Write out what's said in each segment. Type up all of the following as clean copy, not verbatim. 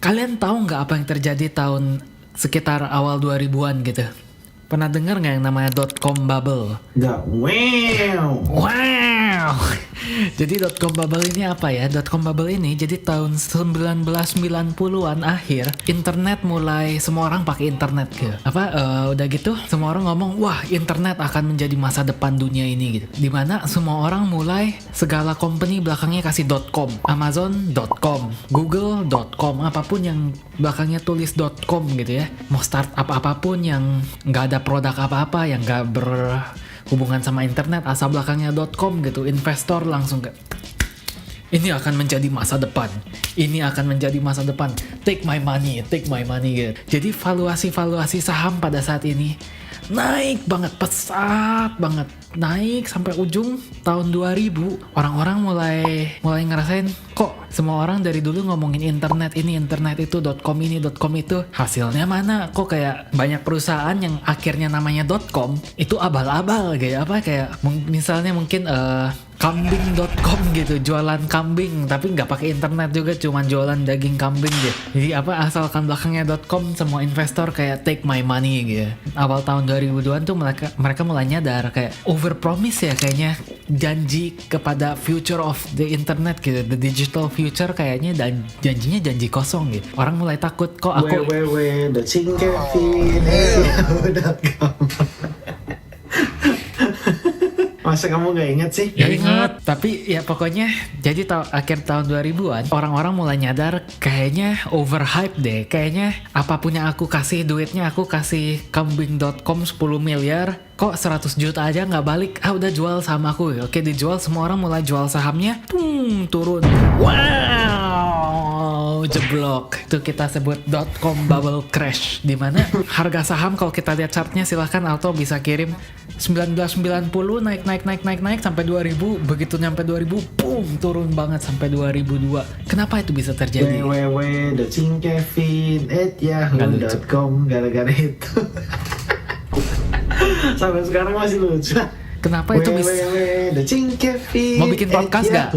Kalian tahu nggak apa yang terjadi tahun sekitar awal 2000-an gitu? Pernah dengar nggak yang namanya .com bubble? Nggak, wow. Wow. Jadi .com bubble ini apa ya? .com bubble ini jadi tahun 1990-an akhir internet mulai semua orang pakai internet gitu. Udah gitu semua orang ngomong, wah internet akan menjadi masa depan dunia ini gitu. Dimana semua orang mulai segala company belakangnya kasih .com, Amazon.com, Google.com, apapun yang belakangnya tulis .com gitu ya. Mau startup apapun yang nggak ada produk apa-apa, yang nggak berhubungan sama internet, asal belakangnya .com gitu, investor langsung ini akan menjadi masa depan. Ini akan menjadi masa depan. Take my money gitu. Jadi valuasi saham pada saat ini naik banget, pesat banget. Naik sampai ujung tahun 2000. Orang-orang mulai ngerasain kok semua orang dari dulu ngomongin internet ini, internet itu, .com ini, .com itu. Hasilnya mana? Kok kayak banyak perusahaan yang akhirnya namanya .com itu abal-abal kayak misalnya mungkin kambing.com gitu, jualan kambing tapi nggak pakai internet juga, cuman jualan daging kambing gitu. Jadi asalkan belakangnya .com, semua investor kayak take my money gitu. Awal tahun 2000-an tuh mereka mulai nyadar kayak overpromise ya, kayaknya janji kepada future of the internet gitu, the digital future, kayaknya dan janjinya janji kosong gitu. Orang mulai takut kok aku Masa kamu gak inget sih? Ya inget, tapi ya pokoknya jadi akhir tahun 2000-an orang-orang mulai nyadar kayaknya overhype deh. Kayaknya apapun yang aku kasih duitnya, aku kasih kambing.com 10 miliar, kok 100 juta aja nggak balik. Udah jual saham aku. Oke, dijual, semua orang mulai jual sahamnya. Turun. Wow, jeblok. Itu kita sebut .com bubble crash, dimana harga saham kalau kita lihat chartnya, silahkan Alto bisa kirim, 1990 naik sampai 2000, begitu nyampe 2000 boom, turun banget sampai 2002. Kenapa itu bisa terjadi? www.cingkevin@yahoo.com, gara-gara itu. Sampai sekarang masih lucu. Kenapa itu bisa? www.cingkevin Mau bikin podcast gak?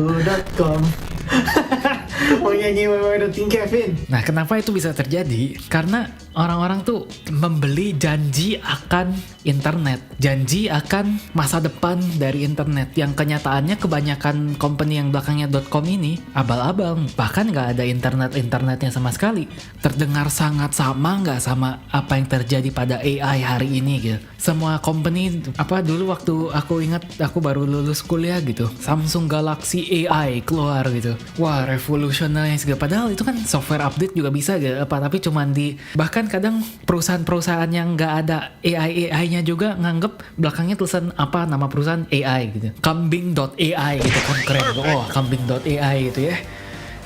Mau nyanyi www.cingkevin. Nah, kenapa itu bisa terjadi? Karena orang-orang tuh membeli janji akan internet, janji akan masa depan dari internet, yang kenyataannya kebanyakan company yang belakangnya .com ini abal-abal, bahkan nggak ada internetnya sama sekali. Terdengar sangat sama nggak sama apa yang terjadi pada AI hari ini gitu. Semua company, dulu waktu aku ingat aku baru lulus kuliah gitu, Samsung Galaxy AI keluar gitu. Wah, revolutionary segala. Padahal itu kan software update juga bisa gitu, tapi cuman bahkan kadang perusahaan-perusahaan yang nggak ada AI-nya juga nganggep belakangnya tulisan nama perusahaan AI gitu, kambing.ai gitu kan, keren. Kambing.ai gitu ya.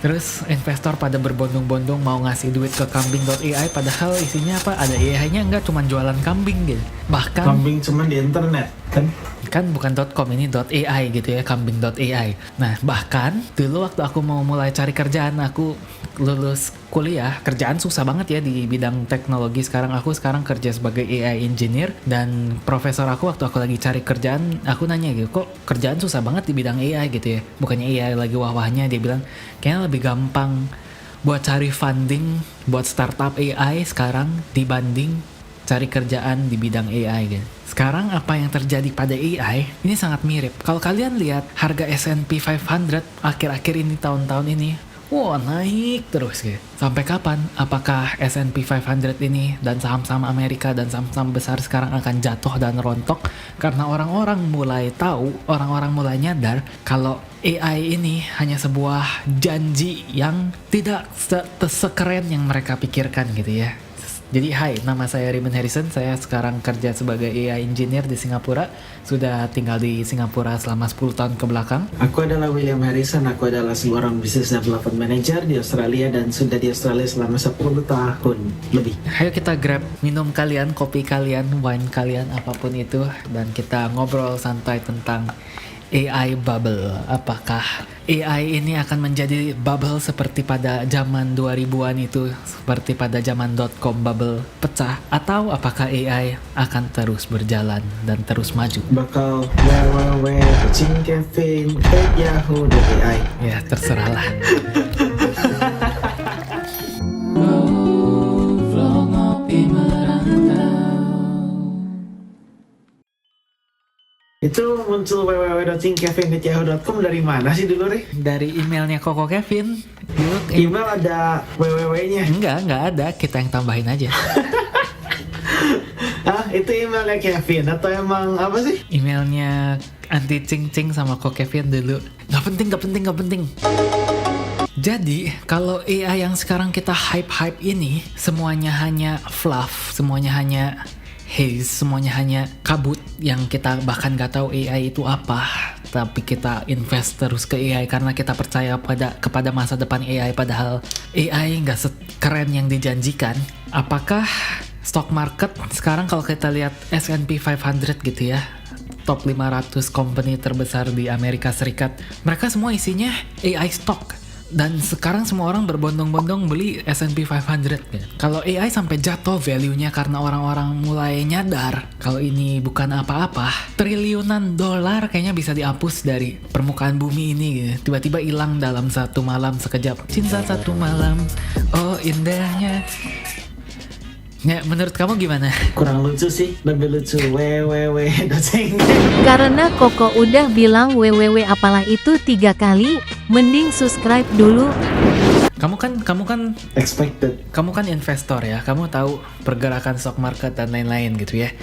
Terus investor pada berbondong-bondong mau ngasih duit ke kambing.ai, padahal isinya ada AI-nya enggak, cuma jualan kambing gitu. Bahkan kambing cuma di internet kan bukan .com, ini .ai gitu ya, kambing.ai. Nah, bahkan dulu waktu aku mau mulai cari kerjaan, aku lulus kuliah, kerjaan susah banget ya di bidang teknologi. Aku sekarang kerja sebagai AI engineer, dan profesor aku waktu aku lagi cari kerjaan, aku nanya gitu, kok kerjaan susah banget di bidang AI gitu ya, bukannya AI lagi wah-wahnya. Dia bilang kayaknya lebih gampang buat cari funding buat startup AI sekarang dibanding cari kerjaan di bidang AI gitu. Sekarang apa yang terjadi pada AI ini sangat mirip. Kalau kalian lihat harga S&P 500 akhir-akhir ini, tahun-tahun ini, naik terus gitu. Sampai kapan? Apakah S&P 500 ini dan saham-saham Amerika dan saham-saham besar sekarang akan jatuh dan rontok karena orang-orang mulai tahu, orang-orang mulai nyadar kalau AI ini hanya sebuah janji yang tidak sekeren yang mereka pikirkan gitu ya. Jadi nama saya Raymond Harrison, saya sekarang kerja sebagai AI engineer di Singapura, sudah tinggal di Singapura selama 10 tahun ke belakang. Aku adalah William Harrison, aku adalah seorang business development manager di Australia dan sudah di Australia selama 10 tahun lebih. Ayo kita grab minum kalian, kopi kalian, wine kalian, apapun itu, dan kita ngobrol santai tentang AI bubble. Apakah AI ini akan menjadi bubble seperti pada zaman 2000-an itu, seperti pada zaman .com bubble pecah, atau apakah AI akan terus berjalan dan terus maju? Bakal www.cingkevin@yahoo.ai. Ya, terserahlah. Itu muncul www.thinkevin@yahoo.com dari mana sih dulu, Ri? Dari emailnya Koko Kevin. Dulu Email ada www-nya. enggak ada, kita yang tambahin aja. Ah, itu emailnya Kevin atau emang apa sih? Emailnya anti cing-cing sama Koko Kevin dulu. Gak penting. Jadi, kalau AI yang sekarang kita hype-hype ini, semuanya hanya fluff, semuanya hanya haze, semuanya hanya kabut yang kita bahkan gak tahu AI itu apa. Tapi kita invest terus ke AI karena kita percaya kepada masa depan AI, padahal AI gak sekeren yang dijanjikan. Apakah stock market sekarang kalau kita lihat S&P 500 gitu ya, top 500 company terbesar di Amerika Serikat, mereka semua isinya AI stock. Dan sekarang semua orang berbondong-bondong beli S&P 500 gitu. Kalau AI sampai jatuh value-nya karena orang-orang mulai nyadar kalau ini bukan apa-apa, triliunan dolar kayaknya bisa dihapus dari permukaan bumi ini gitu. Tiba-tiba hilang dalam satu malam sekejap. Cinta satu malam, oh indahnya. Ya, menurut kamu gimana? Kurang lucu sih, lebih lucu www.ceng. Karena Koko udah bilang www apalah itu 3 kali, mending subscribe dulu. Kamu kan Expected. kamu kan investor ya, kamu tahu pergerakan stock market dan lain-lain gitu ya.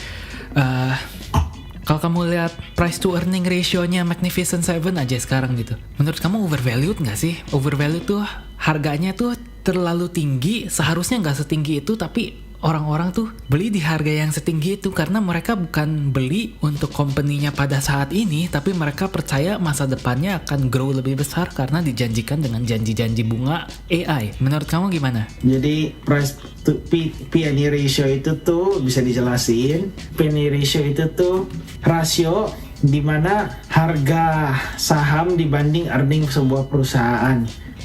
Kalau kamu lihat price to earning ratio-nya Magnificent Seven aja sekarang gitu, menurut kamu overvalued nggak sih? Overvalued tuh harganya tuh terlalu tinggi, seharusnya nggak setinggi itu, tapi orang-orang tuh beli di harga yang setinggi itu karena mereka bukan beli untuk company-nya pada saat ini, tapi mereka percaya masa depannya akan grow lebih besar karena dijanjikan dengan janji-janji bunga AI. Menurut kamu gimana? Jadi price to P/E ratio itu tuh bisa dijelasin. P/E ratio itu tuh rasio di mana harga saham dibanding earning sebuah perusahaan.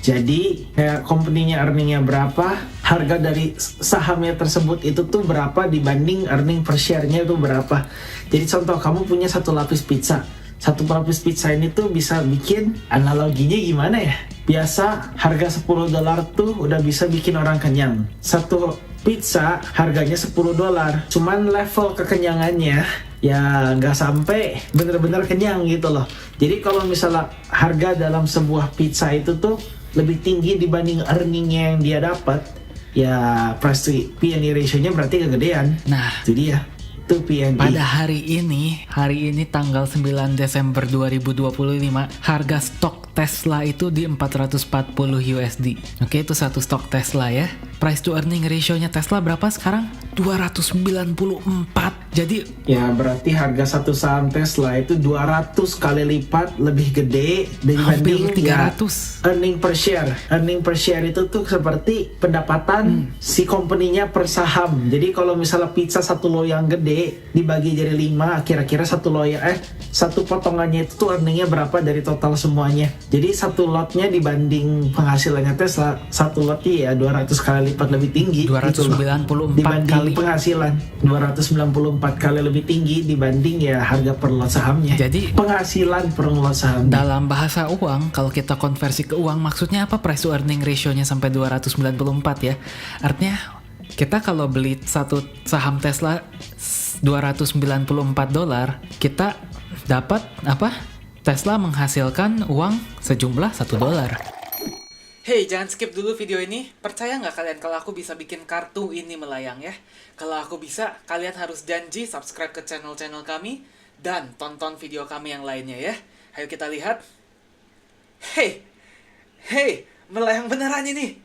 Jadi company-nya earningnya berapa, harga dari sahamnya tersebut itu tuh berapa dibanding earning per share-nya itu berapa. Jadi contoh, kamu punya satu lapis pizza. Satu lapis pizza ini tuh bisa bikin analoginya gimana ya? Biasa harga $10 tuh udah bisa bikin orang kenyang. Satu pizza harganya $10, cuman level kekenyangannya ya nggak sampai bener-bener kenyang gitu loh. Jadi kalau misalnya harga dalam sebuah pizza itu tuh lebih tinggi dibanding earningnya yang dia dapat, ya price to P/E ratio-nya berarti kegedean. Nah, Itu dia, itu P/E. pada hari ini tanggal 9 Desember 2025, harga stok Tesla itu di 440 USD. Oke, itu satu stok Tesla ya. Price to earning ratio-nya Tesla berapa sekarang? 294. Jadi Ya berarti harga satu saham Tesla itu 200 kali lipat lebih gede hampir dibanding ya, 300. earning per share. Earning per share itu tuh seperti pendapatan si company-nya per saham. Jadi kalau misalnya pizza satu loyang gede dibagi jadi 5, kira-kira satu potongannya itu tuh earningnya berapa dari total semuanya. Jadi satu lotnya dibanding penghasilannya Tesla, satu lotnya ya 200 kali lipat lebih tinggi. 294 dibanding kali. penghasilan 294 kali lebih tinggi dibanding ya harga per lot sahamnya. Jadi penghasilan per lot saham. dalam bahasa uang, kalau kita konversi ke uang, maksudnya apa price to earning ratio-nya sampai 294 ya? Artinya kita kalau beli satu saham Tesla $294, kita dapat apa? Tesla menghasilkan uang sejumlah $1. Hey, jangan skip dulu video ini. Percaya nggak kalian kalau aku bisa bikin kartu ini melayang ya? Kalau aku bisa, kalian harus janji subscribe ke channel-channel kami dan tonton video kami yang lainnya ya. Ayo kita lihat. Hey, melayang beneran ini.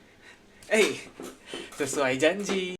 Sesuai janji.